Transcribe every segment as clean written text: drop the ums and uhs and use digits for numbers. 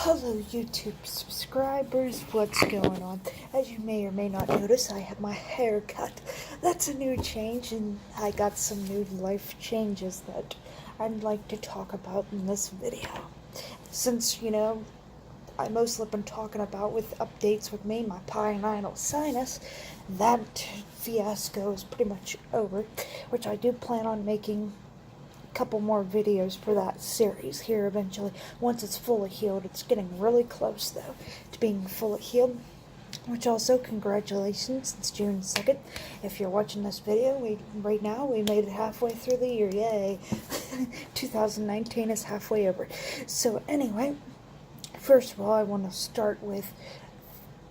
Hello YouTube subscribers, what's going on? As you may or may not notice, I have my hair cut. That's a new change, and I got some new life changes that I'd like to talk about in this video. Since, I mostly been talking about with updates with me, my pineal sinus, that fiasco is pretty much over, which I do plan on making couple more videos for that series here eventually once it's fully healed. It's getting really close though to being fully healed, which also congratulations, it's June 2nd. If you're watching this video, right now we made it halfway through the year. Yay. 2019 is halfway over. So anyway, first of all, I want to start with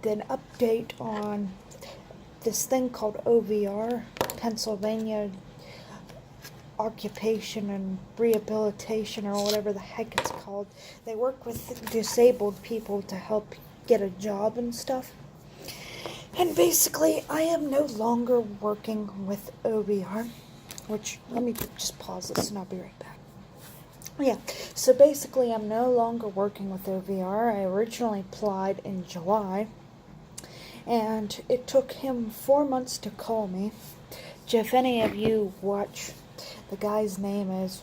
an update on this thing called OVR, Pennsylvania Occupation and Rehabilitation, or whatever the heck it's called. They work with disabled people to help get a job and stuff. And basically, I am no longer working with OVR, which, let me just pause this and I'll be right back. Yeah, so basically I'm no longer working with OVR. I originally applied in July, and it took him 4 months to call me. If any of you watch, the guy's name is,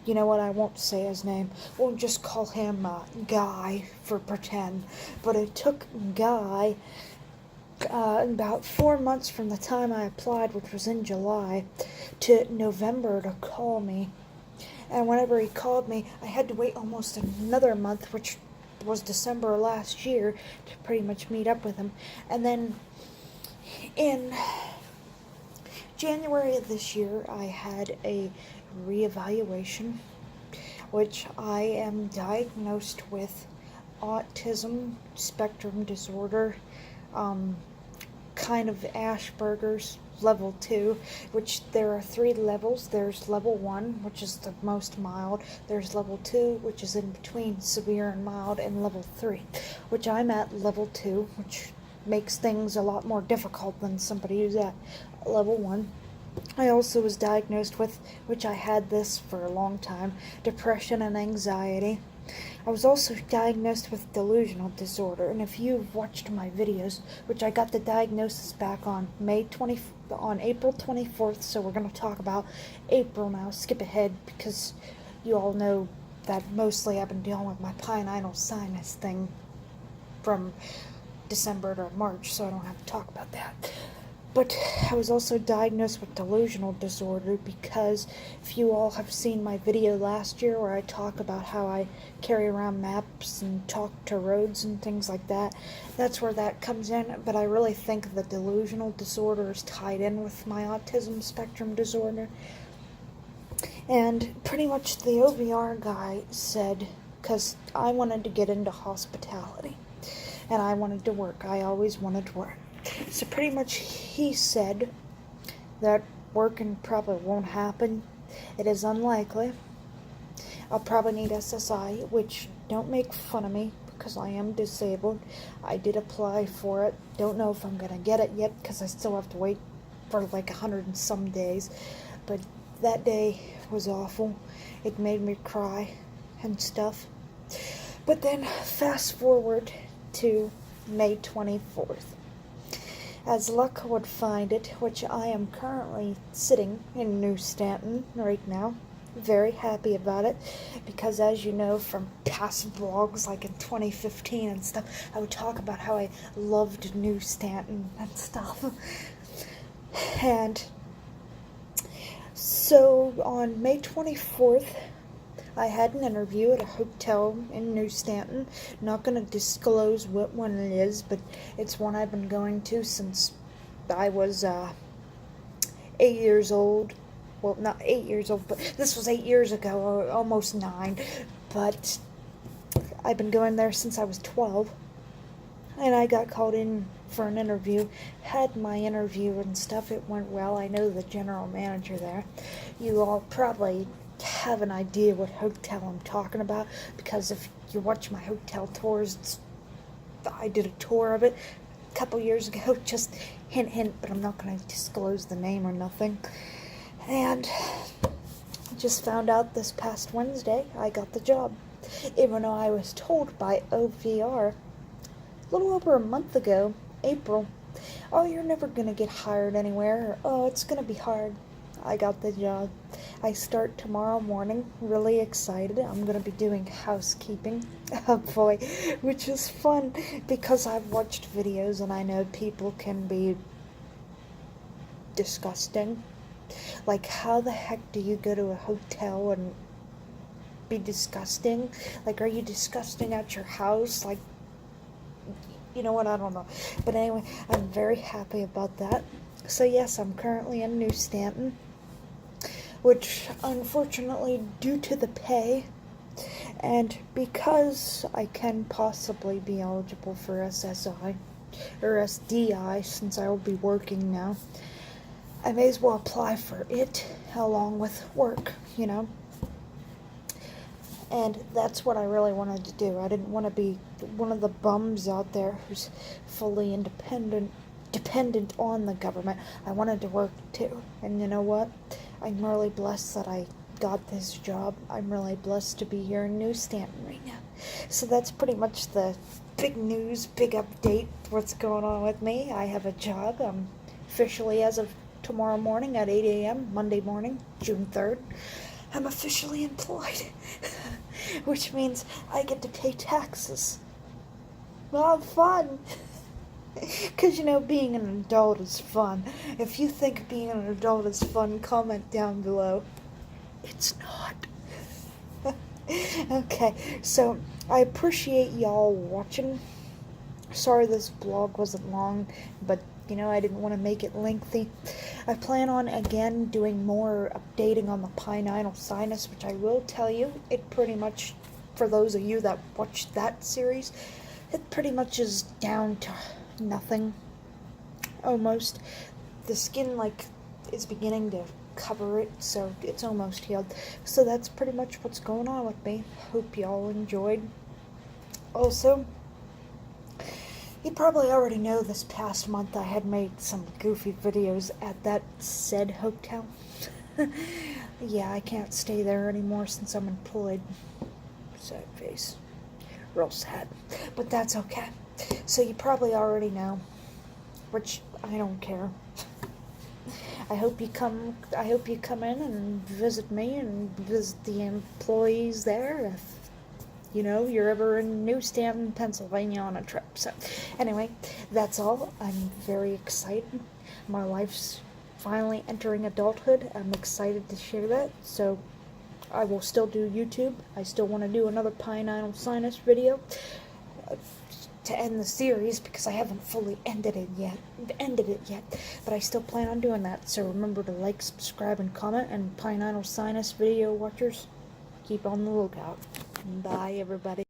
you know what, I won't say his name. We'll just call him Guy for pretend. But it took Guy about 4 months from the time I applied, which was in July, to November to call me. And whenever he called me, I had to wait almost another month, which was December last year, to pretty much meet up with him. And then in January of this year, I had a reevaluation, which I am diagnosed with autism spectrum disorder, kind of Asperger's level 2, which there are 3 levels. There's level 1, which is the most mild. There's level 2, which is in between severe and mild, and level 3, which I'm at level 2, which makes things a lot more difficult than somebody who's at level 1. I also was diagnosed with, which I had this for a long time, depression and anxiety. I was also diagnosed with delusional disorder, and if you've watched my videos, which I got the diagnosis back on April 24th, so we're going to talk about April now, skip ahead, because you all know that mostly I've been dealing with my pineal sinus thing from December to March, so I don't have to talk about that. But I was also diagnosed with delusional disorder because if you all have seen my video last year where I talk about how I carry around maps and talk to roads and things like that, that's where that comes in. But I really think the delusional disorder is tied in with my autism spectrum disorder. And pretty much the OVR guy said, because I wanted to get into hospitality and I wanted to work. I always wanted to work. So pretty much he said that working probably won't happen. It is unlikely. I'll probably need SSI, which, don't make fun of me because I am disabled. I did apply for it. Don't know if I'm going to get it yet because I still have to wait for like 100 and some days. But that day was awful. It made me cry and stuff. But then fast forward to May 24th. As luck would find it, which I am currently sitting in New Stanton right now. Very happy about it, because as you know from past vlogs like in 2015 and stuff, I would talk about how I loved New Stanton and stuff. And so on May 24th, I had an interview at a hotel in New Stanton. Not going to disclose what one it is, but it's one I've been going to since I was 8 years old. Well, not 8 years old, but this was 8 years ago, or almost 9. But I've been going there since I was 12. And I got called in for an interview. Had my interview and stuff. It went well. I know the general manager there. You all probably have an idea what hotel I'm talking about, because if you watch my hotel tours, I did a tour of it a couple years ago, just hint, but I'm not going to disclose the name or nothing. And just found out this past Wednesday I got the job. even though I was told by OVR a little over a month ago, April, oh, you're never gonna get hired anywhere, or, oh, it's gonna be hard. I got the job. I start tomorrow morning, really excited. I'm gonna be doing housekeeping, oh boy, which is fun because I've watched videos and I know people can be disgusting. Like, how the heck do you go to a hotel and be disgusting? Like, are you disgusting at your house? Like, you know what, I don't know. But anyway, I'm very happy about that. So yes, I'm currently in New Stanton, which unfortunately, due to the pay, and because I can possibly be eligible for SSI, or SDI, since I will be working now, I may as well apply for it along with work, you know. And that's what I really wanted to do. I didn't want to be one of the bums out there who's fully dependent on the government. I wanted to work too. And you know what? I'm really blessed that I got this job. I'm really blessed to be here in New Stanton right now. So that's pretty much the big news, big update, what's going on with me. I have a job. I'm officially, as of tomorrow morning at 8 a.m., Monday morning, June 3rd, I'm officially employed, which means I get to pay taxes. Well, fun. Because, you know, being an adult is fun. If you think being an adult is fun, comment down below. It's not. Okay, so I appreciate y'all watching. Sorry this vlog wasn't long, but you know, I didn't want to make it lengthy. I plan on, again, doing more updating on the pineal sinus, which I will tell you, it pretty much, for those of you that watched that series, it pretty much is down to nothing, almost. The skin, like, is beginning to cover it, so it's almost healed. So that's pretty much what's going on with me. Hope y'all enjoyed. Also, you probably already know this past month I had made some goofy videos at that said hotel. Yeah, I can't stay there anymore since I'm employed. Sad face. Real sad. But that's okay. So you probably already know, which I don't care. I hope you come in and visit me and visit the employees there if, you know, you're ever in New Stanton, Pennsylvania on a trip. So anyway, that's all. I'm very excited. My wife's finally entering adulthood. I'm excited to share that. So I will still do YouTube. I still want to do another pineal sinus video to end the series because I haven't fully ended it yet. But I still plan on doing that. So remember to like, subscribe, and comment. And pineal sinus video watchers, keep on the lookout. Bye, everybody.